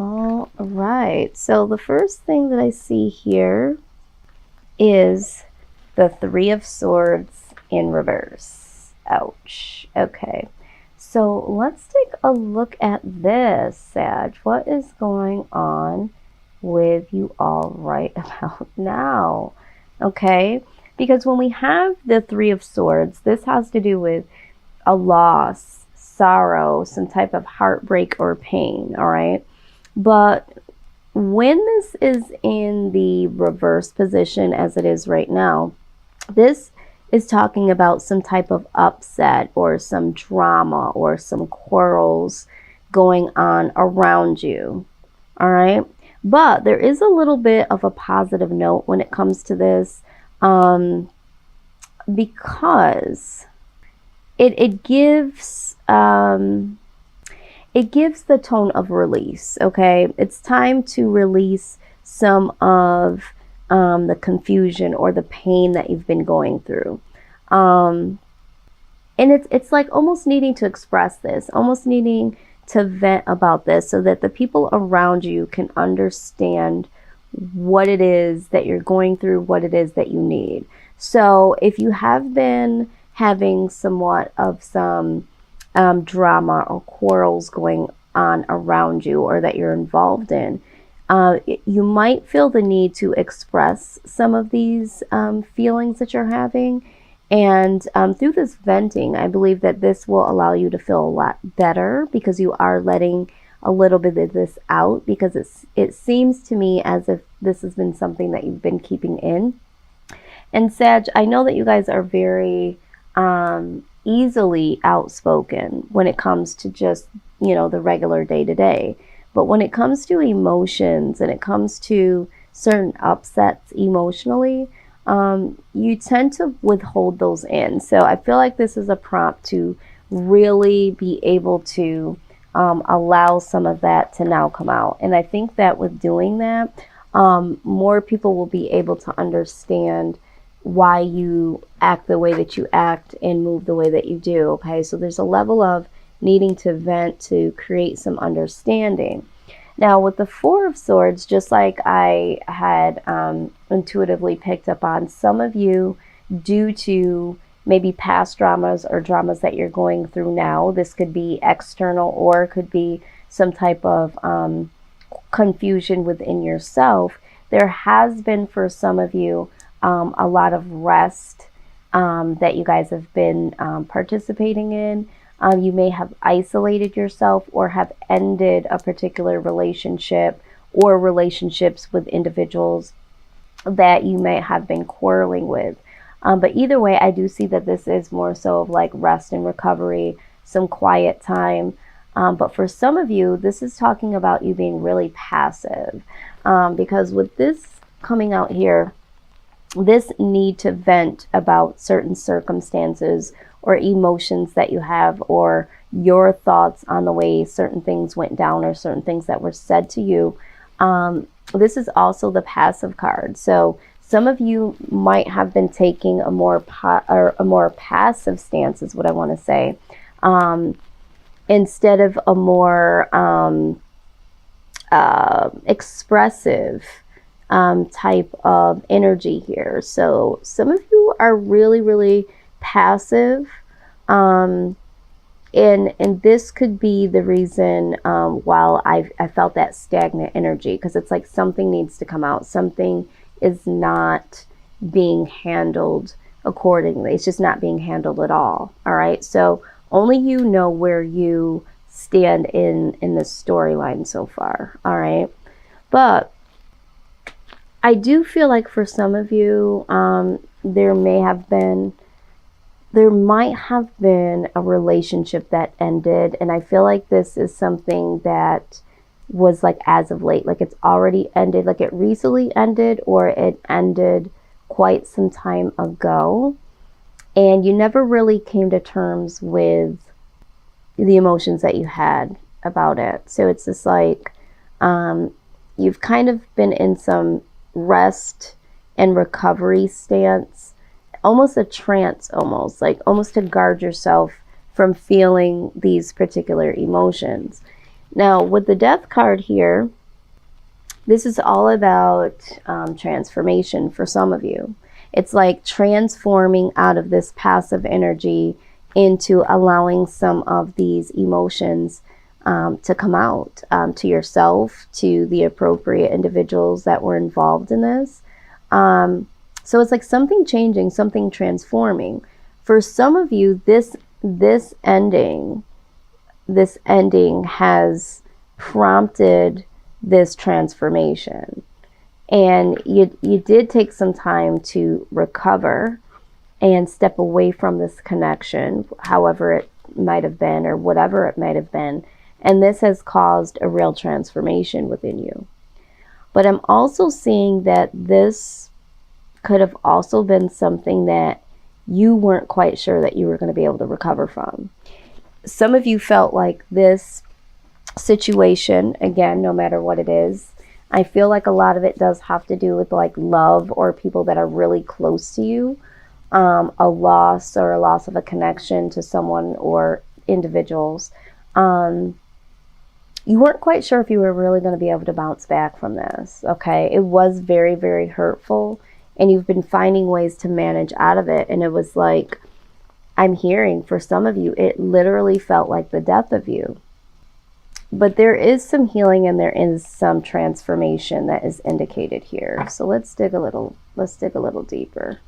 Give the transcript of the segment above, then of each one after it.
All right, so the first thing that I see here is the Three of Swords in reverse. Ouch. Okay, so let's take a look at this, Sag. What is going on with you all right about now? Okay, because when we have the Three of Swords, this has to do with a loss, sorrow, some type of heartbreak or pain, all right? But when this is in the reverse position as it is right now, this is talking about some type of upset or some drama or some quarrels going on around you, all right? But there is a little bit of a positive note when it comes to this, because it gives the tone of release. Okay, it's time to release some of the confusion or the pain that you've been going through, and it's like almost needing to express this, almost needing to vent about this, so that the people around you can understand what it is that you're going through, what it is that you need. So if you have been having somewhat of some drama or quarrels going on around you, or that you're involved in, you might feel the need to express some of these feelings that you're having. And through this venting, I believe that this will allow you to feel a lot better, because you are letting a little bit of this out, because it seems to me as if this has been something that you've been keeping in. And Sag, I know that you guys are very easily outspoken when it comes to just, the regular day to day. But when it comes to emotions and it comes to certain upsets emotionally, you tend to withhold those in. So I feel like this is a prompt to really be able to allow some of that to now come out. And I think that with doing that, more people will be able to understand why you act the way that you act and move the way that you do. Okay, so there's a level of needing to vent to create some understanding. Now with the Four of Swords, just like I had intuitively picked up on, some of you, due to maybe past dramas or dramas that you're going through now, this could be external or it could be some type of confusion within yourself. There has been, for some of you, a lot of rest that you guys have been participating in. You may have isolated yourself or have ended a particular relationship or relationships with individuals that you may have been quarreling with. But either way, I do see that this is more so of like rest and recovery, some quiet time. But for some of you, this is talking about you being really passive, because with this coming out here, this need to vent about certain circumstances or emotions that you have, or your thoughts on the way certain things went down or certain things that were said to you. This is also the passive card. So some of you might have been taking a more passive stance, is what I want to say, instead of a more expressive type of energy here. So some of you are really, really passive, and this could be the reason while I felt that stagnant energy, because it's like something needs to come out. Something is not being handled accordingly. It's just not being handled at all. All right, so only you know where you stand in this storyline so far. All right, but I do feel like for some of you, there might have been a relationship that ended, and I feel like this is something that was like as of late, like it's already ended, like it recently ended, or it ended quite some time ago, and you never really came to terms with the emotions that you had about it. So it's just like you've kind of been in some rest and recovery stance, almost a trance, almost to guard yourself from feeling these particular emotions. Now, with the Death card here, this is all about transformation for some of you. It's like transforming out of this passive energy into allowing some of these emotions to come out to yourself, to the appropriate individuals that were involved in this. So it's like something changing, something transforming. For some of you, this ending has prompted this transformation. And you did take some time to recover and step away from this connection, however it might have been or whatever it might have been. And this has caused a real transformation within you. But I'm also seeing that this could have also been something that you weren't quite sure that you were going to be able to recover from. Some of you felt like this situation, again, no matter what it is, I feel like a lot of it does have to do with like love or people that are really close to you, a loss of a connection to someone or individuals. You weren't quite sure if you were really going to be able to bounce back from this. Okay, it was very, very hurtful, and you've been finding ways to manage out of it. And it was like, I'm hearing for some of you, it literally felt like the death of you. But there is some healing and there is some transformation that is indicated here. So let's dig a little deeper.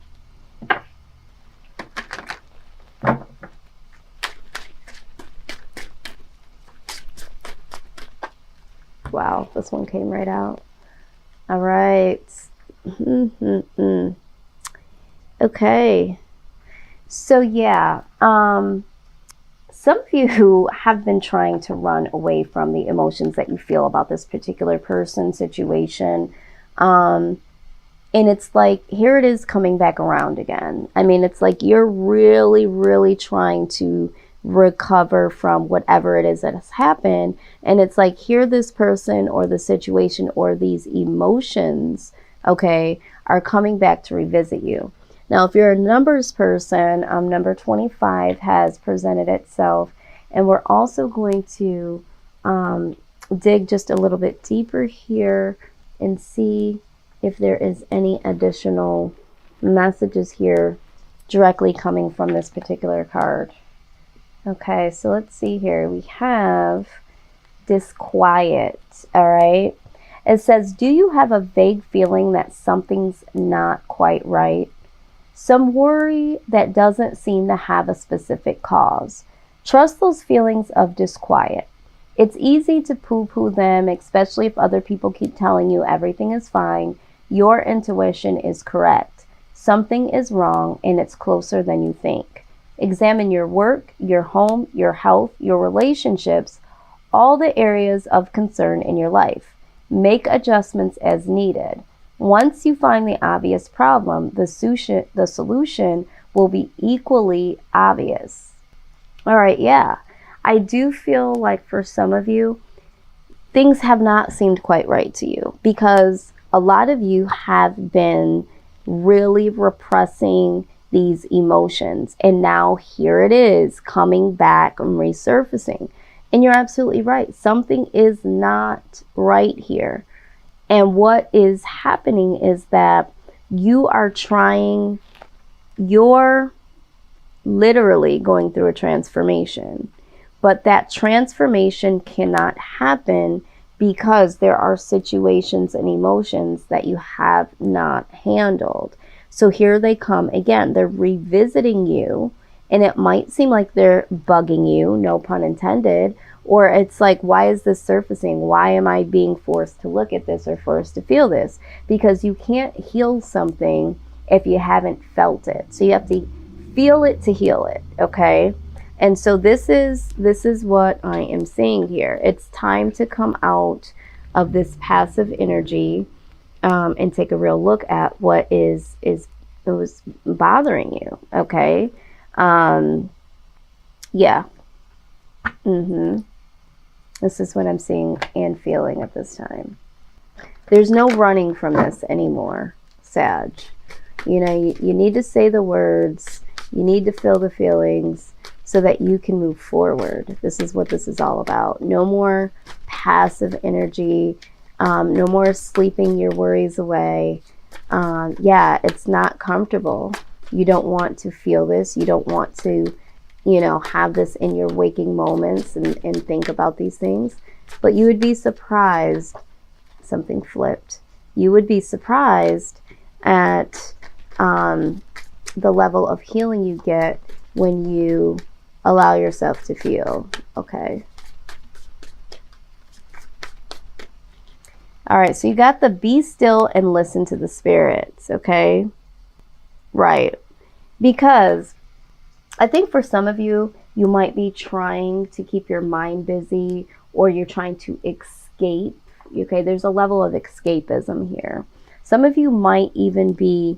Wow, this one came right out. All right. Okay. So yeah, some of you have been trying to run away from the emotions that you feel about this particular person, situation. And it's like, here it is coming back around again. I mean, it's like you're really, really trying to recover from whatever it is that has happened. And it's like, here this person or the situation or these emotions, okay, are coming back to revisit you. Now, if you're a numbers person, number 25 has presented itself. And we're also going to dig just a little bit deeper here and see if there is any additional messages here directly coming from this particular card. Okay, so let's see here. We have disquiet, all right? It says, do you have a vague feeling that something's not quite right? Some worry that doesn't seem to have a specific cause. Trust those feelings of disquiet. It's easy to poo-poo them, especially if other people keep telling you everything is fine. Your intuition is correct. Something is wrong and it's closer than you think. Examine your work, your home, your health, your relationships, all the areas of concern in your life. Make adjustments as needed. Once you find the obvious problem, the solution will be equally obvious. All right, yeah. I do feel like for some of you, things have not seemed quite right to you because a lot of you have been really repressing these emotions. And now here it is coming back and resurfacing. And you're absolutely right. Something is not right here. And what is happening is that you're literally going through a transformation. But that transformation cannot happen because there are situations and emotions that you have not handled. So here they come again. They're revisiting you, and it might seem like they're bugging you, no pun intended, or it's like, why is this surfacing? Why am I being forced to look at this or forced to feel this? Because you can't heal something if you haven't felt it. So you have to feel it to heal it, okay? And so this is what I am seeing here. It's time to come out of this passive energy and take a real look at what was bothering you, okay? Yeah. This is what I'm seeing and feeling at this time. There's no running from this anymore, Sag. You know, you need to say the words. You need to feel the feelings. so that you can move forward. This is what this is all about. No more passive energy. No more sleeping your worries away. Yeah, it's not comfortable. You don't want to feel this. You don't want to, have this in your waking moments and think about these things. But you would be surprised. Something flipped. You would be surprised at the level of healing you get when you allow yourself to feel. Okay. All right, so you got the be still and listen to the spirits, okay? Right. Because I think for some of you, you might be trying to keep your mind busy, or you're trying to escape, okay? There's a level of escapism here. Some of you might even be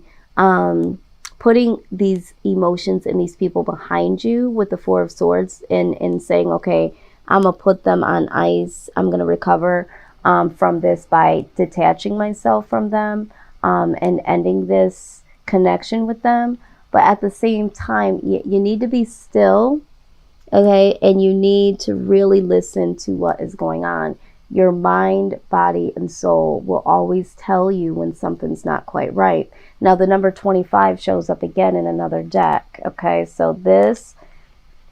putting these emotions and these people behind you with the Four of Swords and saying, okay, I'm going to put them on ice. I'm going to recover from this by detaching myself from them and ending this connection with them. But at the same time, you need to be still, okay? And you need to really listen to what is going on. Your mind, body, and soul will always tell you when something's not quite right. Now, the number 25 shows up again in another deck, okay? So this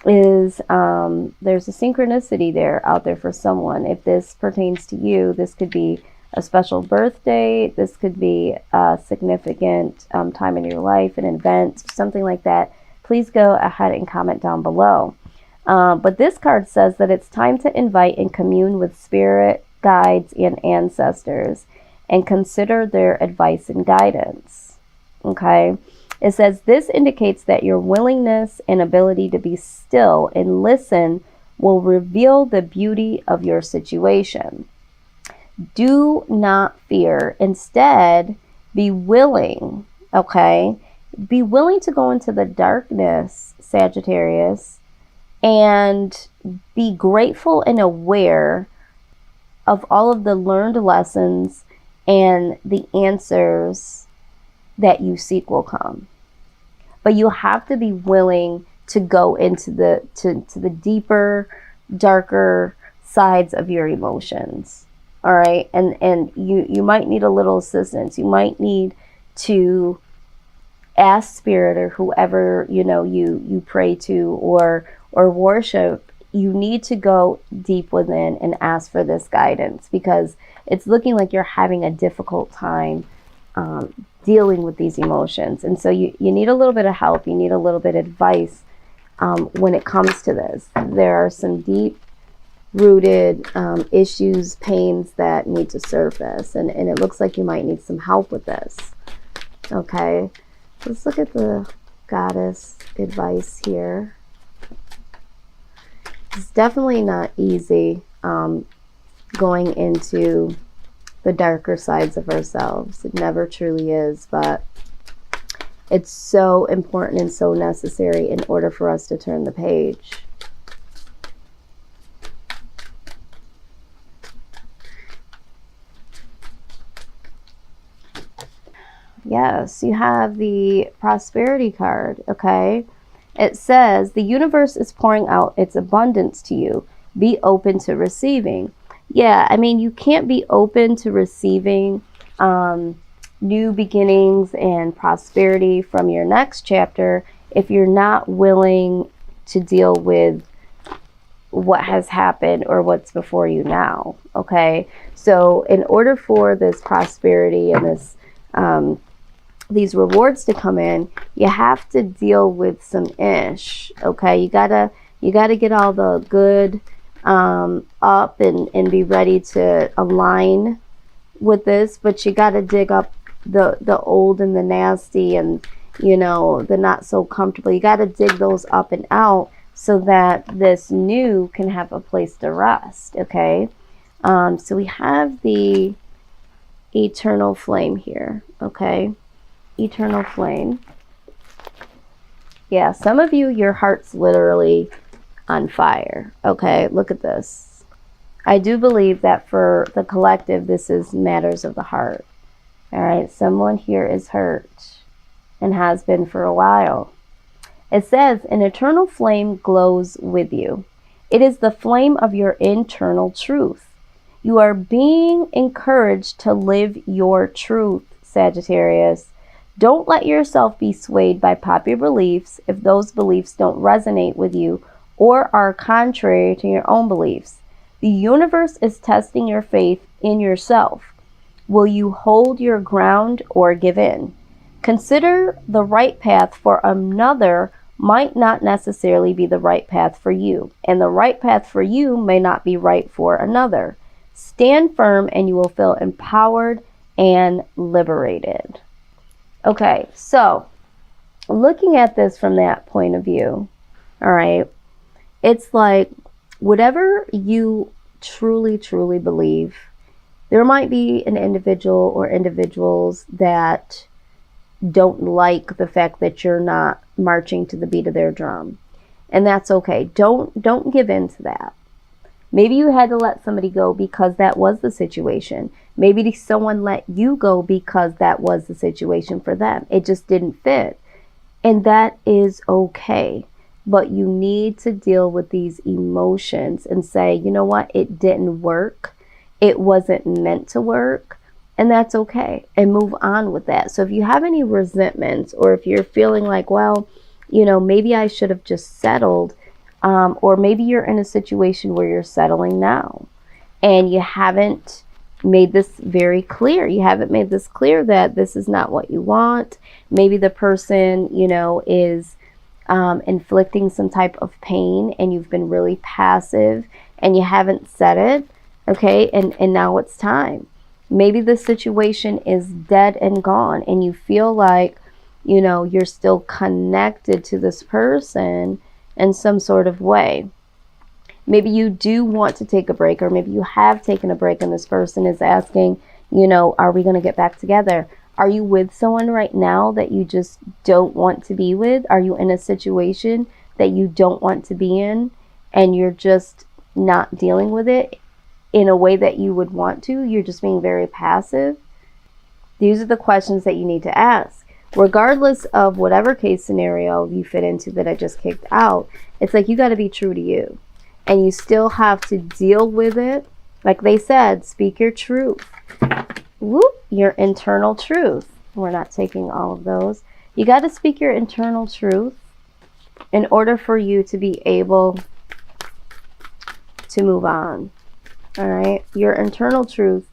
is, there's a synchronicity there out there for someone. If this pertains to you, this could be a special birthday. This could be a significant time in your life, an event, something like that. Please go ahead and comment down below. But this card says that it's time to invite and commune with spirit, guides, and ancestors and consider their advice and guidance. Okay? It says this indicates that your willingness and ability to be still and listen will reveal the beauty of your situation. Do not fear. Instead, be willing, okay? Be willing to go into the darkness, Sagittarius, and be grateful and aware of all of the learned lessons and the answers that you seek will come. But you have to be willing to go into the to the deeper, darker sides of your emotions. All right. And you might need a little assistance. You might need to ask spirit or whoever, you pray to or worship. You need to go deep within and ask for this guidance, because it's looking like you're having a difficult time dealing with these emotions. And so you need a little bit of help. You need a little bit of advice when it comes to this. There are some deep rooted issues, pains that need to surface, and it looks like you might need some help with this. Okay, let's look at the goddess advice here. It's definitely not easy going into the darker sides of ourselves. It never truly is, but it's so important and so necessary in order for us to turn the page. Yes, you have the prosperity card, okay? It says, the universe is pouring out its abundance to you. Be open to receiving. Yeah, I mean, you can't be open to receiving new beginnings and prosperity from your next chapter if you're not willing to deal with what has happened or what's before you now, okay? So in order for this prosperity and this these rewards to come in, you have to deal with some ish, okay? You gotta get all the good up and be ready to align with this, but you gotta dig up the old and the nasty and the not so comfortable. You gotta dig those up and out so that this new can have a place to rest, okay? So we have the eternal flame here, okay? Eternal flame. Yeah, some of you, your heart's literally on fire, okay? Look at this. I do believe that for the collective, this is matters of the heart, all right? Someone here is hurt and has been for a while. It says, an eternal flame glows with you. It is the flame of your internal truth. You are being encouraged to live your truth, Sagittarius. Don't let yourself be swayed by popular beliefs if those beliefs don't resonate with you or are contrary to your own beliefs. The universe is testing your faith in yourself. Will you hold your ground or give in? Consider the right path for another might not necessarily be the right path for you, and the right path for you may not be right for another. Stand firm and you will feel empowered and liberated. Okay, so looking at this from that point of view, all right, it's like whatever you truly, truly believe, there might be an individual or individuals that don't like the fact that you're not marching to the beat of their drum. And that's okay. Don't give in to that. Maybe you had to let somebody go because that was the situation. Maybe someone let you go because that was the situation for them. It just didn't fit. And that is okay. But you need to deal with these emotions and say, you know what? It didn't work. It wasn't meant to work. And that's okay. And move on with that. So if you have any resentments, or if you're feeling like, well, you know, maybe I should have just settled, or maybe you're in a situation where you're settling now and you haven't made this very clear. You haven't made this clear that this is not what you want. Maybe the person, you know, is inflicting some type of pain and you've been really passive and you haven't said it. Okay. And now it's time. Maybe the situation is dead and gone and you feel like, you know, you're still connected to this person in some sort of way. Maybe you do want to take a break, or maybe you have taken a break and this person is asking, you know, are we going to get back together? Are you with someone right now that you just don't want to be with? Are you in a situation that you don't want to be in and you're just not dealing with it in a way that you would want to? You're just being very passive. These are the questions that you need to ask. Regardless of whatever case scenario you fit into that I just kicked out, it's like you got to be true to you. And you still have to deal with it. Like they said, speak your truth. Whoop, your internal truth. We're not taking all of those. You got to speak your internal truth in order for you to be able to move on. All right? Your internal truth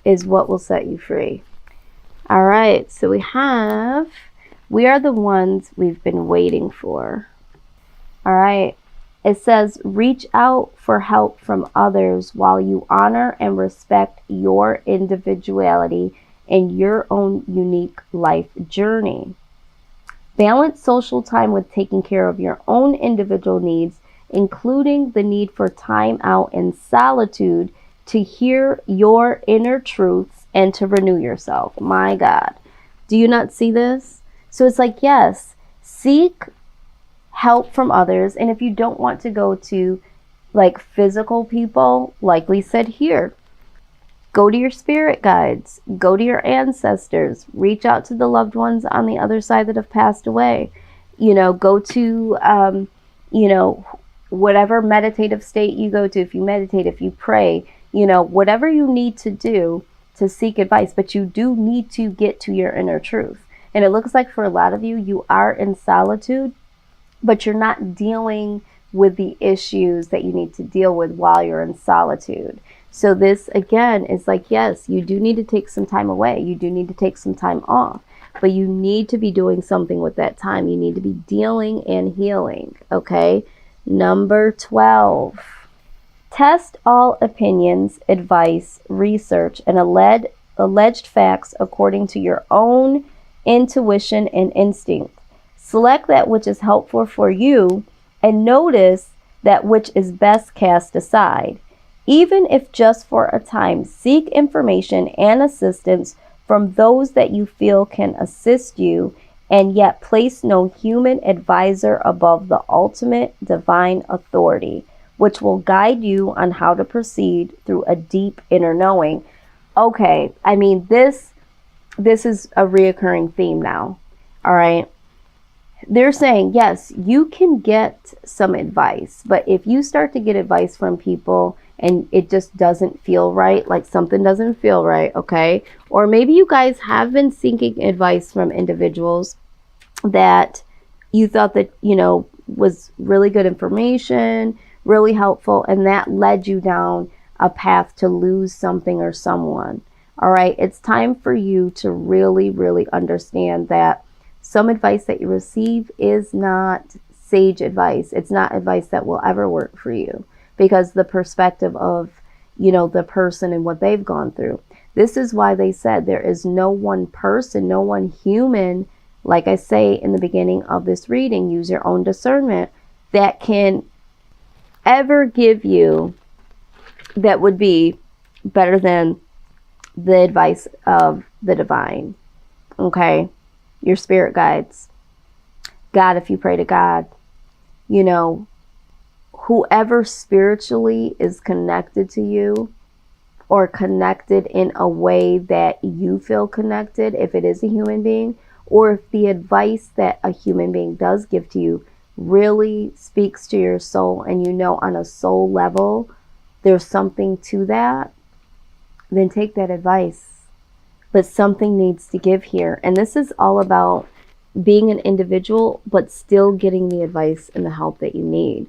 is what will set you free. All right, so we are the ones we've been waiting for. All right, it says, reach out for help from others while you honor and respect your individuality and your own unique life journey. Balance social time with taking care of your own individual needs, including the need for time out in solitude to hear your inner truths and to renew yourself. My God. Do you not see this? So it's like, yes, seek help from others. And if you don't want to go to like physical people, like we said here, go to your spirit guides, go to your ancestors, reach out to the loved ones on the other side that have passed away. You know, go to, you know, whatever meditative state you go to. If you meditate, if you pray, you know, whatever you need to do to seek advice, but you do need to get to your inner truth. And it looks like for a lot of you, you are in solitude, but you're not dealing with the issues that you need to deal with while you're in solitude. So this, again, is like, yes, you do need to take some time away. You do need to take some time off, but you need to be doing something with that time. You need to be dealing and healing, okay? Number 12. Test all opinions, advice, research, and alleged facts according to your own intuition and instinct. Select that which is helpful for you and notice that which is best cast aside. Even if just for a time, seek information and assistance from those that you feel can assist you, and yet place no human advisor above the ultimate divine authority, which will guide you on how to proceed through a deep inner knowing. Okay, I mean, this is a reoccurring theme now, all right? they're saying, yes, you can get some advice, but if you start to get advice from people and it just doesn't feel right, like something doesn't feel right, okay? Or maybe you guys have been seeking advice from individuals that you thought that, was really good information, really helpful, and that led you down a path to lose something or someone. All right, it's time for you to really, really understand that some advice that you receive is not sage advice. It's not advice that will ever work for you because the perspective of, the person and what they've gone through. This is why they said there is no one person, no one human, like I say in the beginning of this reading, use your own discernment, that can ever give you that would be better than the advice of the divine. Okay? Your spirit guides. God, if you pray to God, whoever spiritually is connected to you or connected in a way that you feel connected, if it is a human being, or if the advice that a human being does give to you really speaks to your soul and on a soul level there's something to that, then take that advice. But something needs to give here. And this is all about being an individual, but still getting the advice and the help that you need.